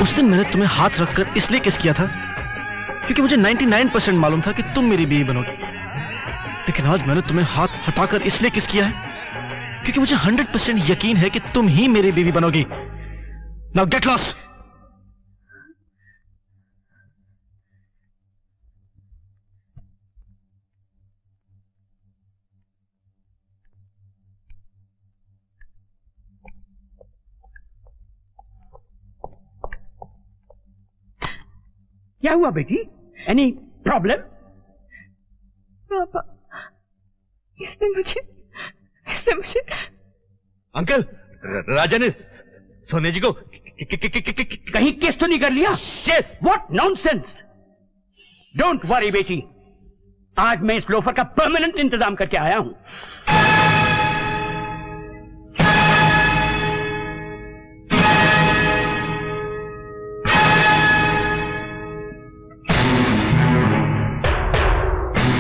उस दिन मैंने तुम्हें हाथ रखकर इसलिए किस किया था क्योंकि मुझे 99% मालूम था कि तुम मेरी बीवी बनोगी, लेकिन आज मैंने तुम्हें हाथ हटाकर इसलिए किस किया है क्योंकि मुझे 100% यकीन है कि तुम ही मेरी बीवी बनोगी। Now get lost. क्या हुआ बेटी? Any problem? पापा, इसने मुझे अंकल, राजा ने सोने जी को कहीं केस तो नहीं कर लिया? Yes. What nonsense! Don't worry बेटी, आज मैं इस लोफर का परमानेंट इंतजाम करके आया हूं।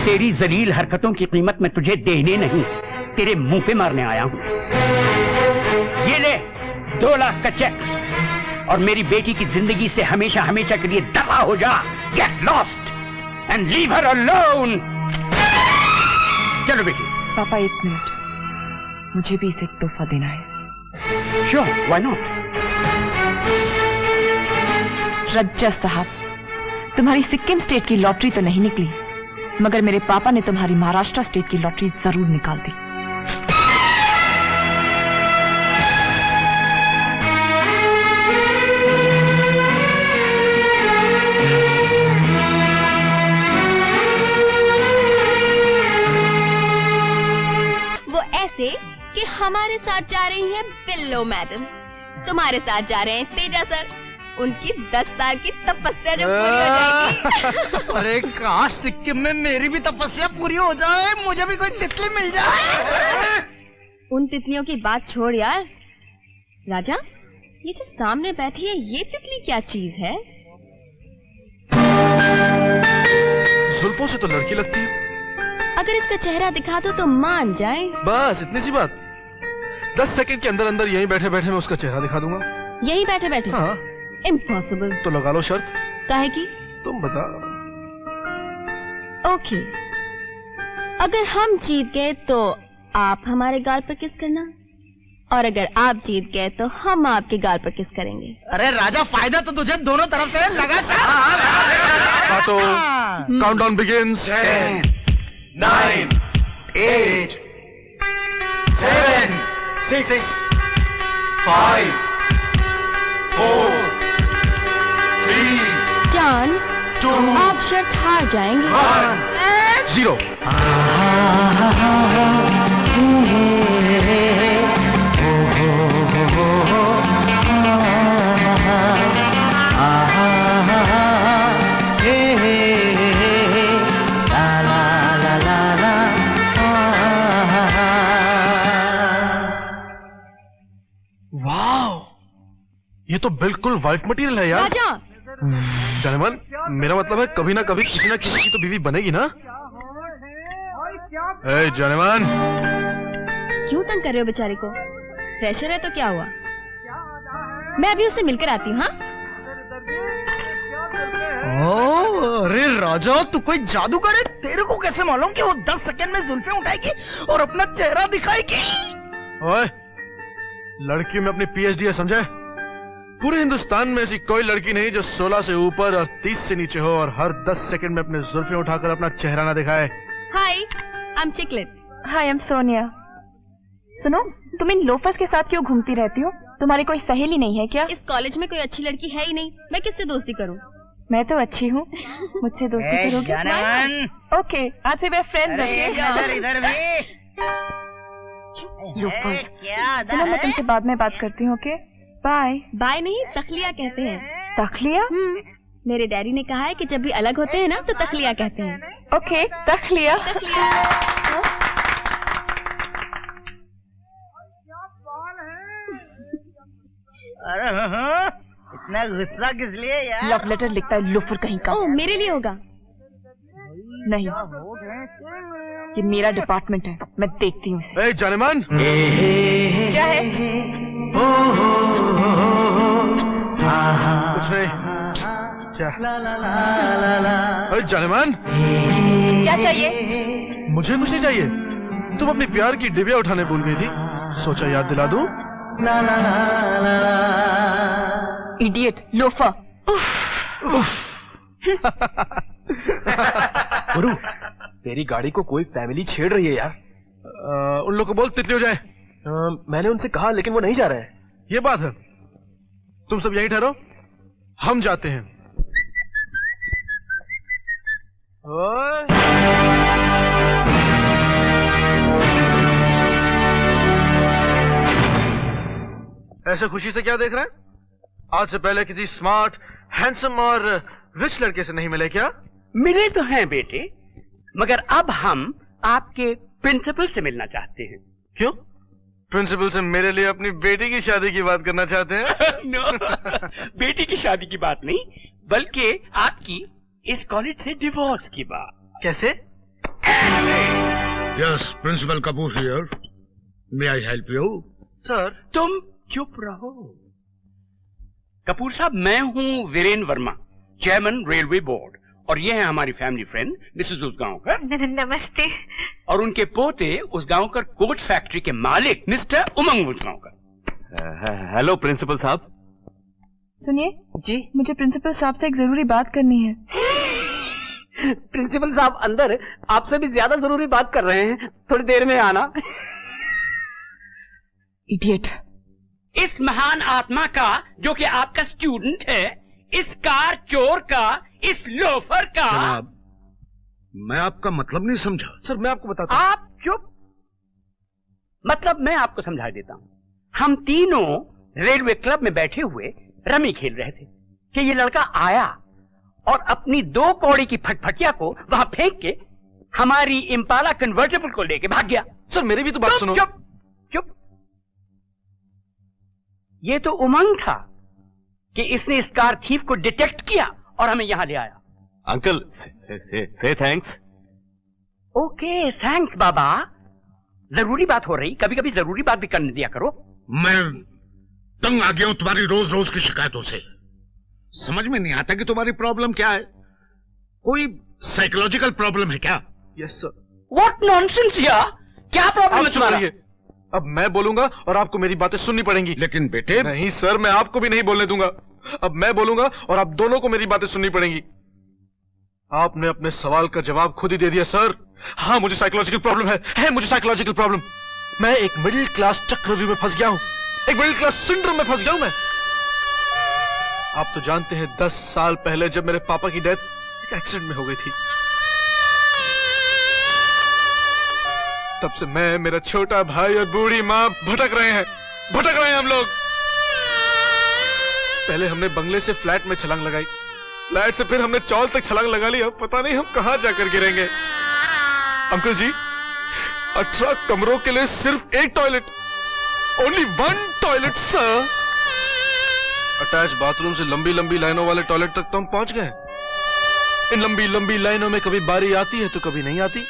तेरी जलील हरकतों की कीमत मैं तुझे देने नहीं, तेरे मुंह पे मारने आया हूं। ये ले 2 लाख का चेक और मेरी बेटी की जिंदगी से हमेशा हमेशा के लिए दफा हो जा। Get lost and leave her alone. चलो बेटी। पापा 1 मिनट, मुझे भी इसे एक तोहफा देना है। Sure, why not? रज्जा साहब, तुम्हारी सिक्किम स्टेट की लॉटरी तो नहीं निकली, मगर मेरे पापा ने तुम्हारी महाराष्ट्र स्टेट की लॉटरी जरूर निकाल दी। वो ऐसे कि हमारे साथ जा रही हैं बिल्लो मैडम, तुम्हारे साथ जा रहे हैं तेजा सर। उनकी 10 साल की तपस्या जो पूरी हो जाएगी। अरे काश सिक्किम में मेरी भी तपस्या पूरी हो जाए, मुझे भी कोई तितली मिल जाए। उन तितलियों की बात छोड़ यार। राजा, ये जो सामने बैठी है ये तितली क्या चीज है? जुल्फों से तो लड़की लगती है। अगर इसका चेहरा दिखा दो तो मान जाए। बस इतनी सी बात। 10 सेकंड के अंदर अंदर यहीं बैठे बैठे मैं उसका चेहरा दिखा दूंगा। यहीं बैठे बैठे? हाँ। इम्पॉसिबल। तो लगा लो शर्त। काहे की? तुम बता। ओके, अगर हम जीत गए तो आप हमारे गाल पर किस करना, और अगर आप जीत गए तो हम आपके गाल पर किस करेंगे। अरे राजा, फायदा तो तुझे दोनों तरफ से लगा। काटो, काउंटडाउन बिगिंस। 10, 9, 8, 7, 6, 5, 4, 3, जान, 2, आप शर्त हार जाएंगे। 1, 0। ये तो बिल्कुल वाइफ मटेरियल है यार। राजा, जानेमन, मेरा मतलब है कभी ना कभी किसी ना किसी की तो बीवी बनेगी ना। ए जानेमन, क्यों तंग कर रहे हो बेचारे को? फ्रेशर है तो क्या हुआ? मैं अभी उससे मिलकर आती हूँ। हाँ, अरे राजा, तू कोई जादूगर है? तेरे को कैसे मालूम कि वो 10 सेकंड में जुल्फें उठाएगी और अपना चेहरा दिखाएगी? ओए, लड़की में अपनी पीएचडी है, समझे? पूरे हिंदुस्तान में ऐसी कोई लड़की नहीं जो 16 से ऊपर और 30 से नीचे हो और हर 10 सेकंड में अपने जुल्फें उठाकर अपना चेहरा ना दिखाए। Hi, I am Chiclet. Hi, I am Sonia. सुनो, तुम इन लोफर्स के साथ क्यों घूमती रहती हो? तुम्हारी कोई सहेली नहीं है क्या? इस कॉलेज में कोई अच्छी लड़की है ही नहीं, मैं किससे दोस्ती करूं? मैं तो अच्छी हूँ, मुझसे दोस्ती करोगे? ओके, आज से मैं फ्रेंड इधर भी। लोफर्स। सुनो, मैं तुमसे बाद में बात करती हूँ। Okay, bye. बाय नहीं, तखलिया कहते हैं। तखलिया? मेरे डैडी ने कहा है कि जब भी अलग होते हैं ना तो तखलिया कहते हैं। ओके, तखलिया। अरे इतना गुस्सा किस लिए यार? लव लेटर लिखता है लोफर कहीं का। ओह, मेरे लिए होगा? नहीं, ये मेरा डिपार्टमेंट है, मैं देखती हूँ इसे। जानेमन, क्या है? कुछ कुछ नहीं। अरे जानेमान, क्या चाहिए? मुझे कुछ नहीं चाहिए। तुम अपनी प्यार की डिबिया उठाने भूल गई थी, सोचा याद दिला दूं। Idiot, loafer. गुरु, तेरी गाड़ी को कोई फैमिली छेड़ रही है यार। उन लोग को बोल तितली हो जाए। मैंने उनसे कहा लेकिन वो नहीं जा रहे हैं। ये बात है, तुम सब यहीं ठहरो, हम जाते हैं। ऐसे खुशी से क्या देख रहे हैं? आज से पहले किसी स्मार्ट, हैंडसम और रिच लड़के से नहीं मिले क्या? मिले तो हैं बेटे, मगर अब हम आपके प्रिंसिपल से मिलना चाहते हैं। क्यों? प्रिंसिपल से मेरे लिए अपनी बेटी की शादी की बात करना चाहते हैं? नो, बेटी की शादी की बात नहीं, बल्कि आपकी इस कॉलेज से डिवोर्स की बात। कैसे? Yes, principal Kapoor here. May I help you? Sir, तुम चुप रहो। कपूर साहब, मैं हूँ Viren Verma, chairman railway board, और ये है हमारी फैमिली फ्रेंड मिसेस उसगांवकर। नमस्ते। और उनके पोते उसगांवकर कोच फैक्ट्री के मालिक मिस्टर उमंग उसगांवकर। हेलो प्रिंसिपल साहब। सुनिए जी, मुझे प्रिंसिपल साहब से एक जरूरी बात करनी है। प्रिंसिपल साहब अंदर आपसे भी ज्यादा जरूरी बात कर रहे हैं, थोड़ी देर में आना। इडियट। इस महान आत्मा का, जो कि आपका स्टूडेंट है, इस कार चोर का, इस लोफर का। जनाब, मैं आपका मतलब नहीं समझा। सर मैं आपको बताता हूँ। आप चुप। मतलब मैं आपको समझा देता हूँ। हम तीनों रेलवे क्लब में बैठे हुए रमी खेल रहे थे कि ये लड़का आया और अपनी 2 कौड़ी की फटफटिया को वहां फेंक के हमारी इम्पाला कन्वर्टेबल को लेके भाग गया। सर मेरी भी तो बात सुनो। चुप चुप। ये तो उमंग था कि इसने इस कार थीफ को डिटेक्ट किया और हमें यहां ले आया। अंकल, से थैंक्स। ओके, थैंक्स बाबा। जरूरी बात हो रही, कभी कभी जरूरी बात भी करने दिया करो। मैं तंग आ गया हूं तुम्हारी रोज रोज की शिकायतों से। समझ में नहीं आता कि तुम्हारी प्रॉब्लम क्या है। कोई साइकोलॉजिकल प्रॉब्लम है क्या? Yes sir. व्हाट नॉनसेंस यार, क्या प्रॉब्लम है तुम्हारा? अब मैं बोलूंगा और आपको मेरी बातें सुननी पड़ेंगी। लेकिन बेटे। नहीं सर, मैं आपको भी नहीं बोलने दूंगा। अब मैं बोलूंगा और आप दोनों को मेरी बातें सुननी पड़ेंगी। आपने अपने सवाल का जवाब खुद ही दे दिया सर। हाँ, मुझे साइकोलॉजिकल प्रॉब्लम है मुझे साइकोलॉजिकल प्रॉब्लम। मैं एक मिडिल क्लास चक्रव्यूह में फंस गया हूं, एक मिडिल क्लास सिंड्रोम में फंस गया हूं मैं। आप तो जानते हैं 10 साल पहले जब मेरे पापा की डेथ एक एक्सीडेंट में हो गई थी, तब से मैं, मेरा छोटा भाई और बूढ़ी माँ भटक रहे हैं हम लोग। पहले हमने बंगले से फ्लैट में छलांग लगाई, फ्लैट से फिर हमने चौल तक छलांग लगा ली। अब पता नहीं हम कहां जाकर गिरेंगे। अंकल जी, 18 कमरों के लिए सिर्फ एक toilet, only 1 toilet sir. Attach bathroom से लंबी लंबी लाइनों वाले टॉयलेट तक तो हम पहुंच गए। इन लंबी लंबी लाइनों में कभी बारी आती है तो कभी नहीं आती।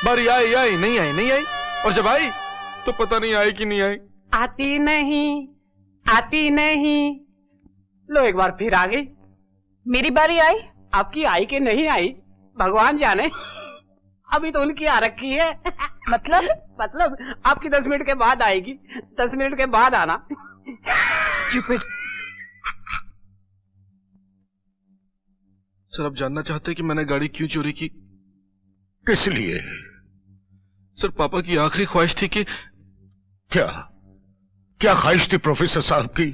बारी आई नहीं आई, और जब आई तो पता नहीं आई कि नहीं आई। आती नहीं। लो एक बार फिर आ गई। मेरी बारी आई? आपकी आई कि नहीं आई भगवान जाने। अभी तो उनकी आ रखी है। मतलब आपकी 10 मिनट के बाद आएगी। 10 मिनट के बाद आना। स्टूपिड। सर, आप जानना चाहते हैं कि मैंने गाड़ी क्यों चोरी की? किस लिए? सर, पापा की आखिरी ख्वाहिश थी कि क्या ख्वाहिश थी प्रोफेसर साहब की?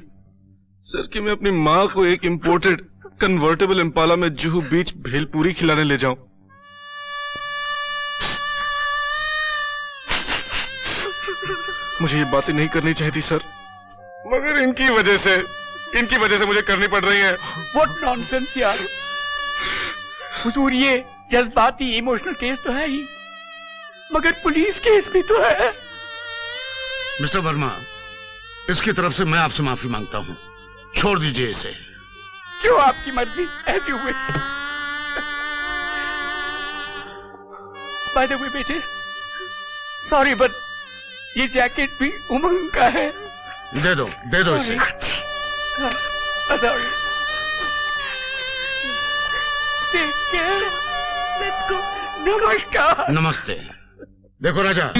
सर, कि मैं अपनी माँ को एक इंपोर्टेड कन्वर्टेबल इम्पाला में जुहू बीच भेलपूरी खिलाने ले जाऊं। मुझे ये बातें नहीं करनी चाहिए थी सर, मगर इनकी वजह से मुझे करनी पड़ रही है। व्हाट नॉनसेंस यार। हुजूर, ये जज्बाती इमोशनल केस तो है ही, मगर पुलिस केस भी तो है। मिस्टर वर्मा, इसकी तरफ से मैं आपसे माफी मांगता हूं। छोड़ दीजिए इसे। जो आपकी मर्जी, ऐसे हुए। बाय द वे बेटे, सॉरी बट ये जैकेट भी उमंग का है। दे दो इसे। सॉरी। Let's go. नमस्कार। नमस्ते। देखो राजा,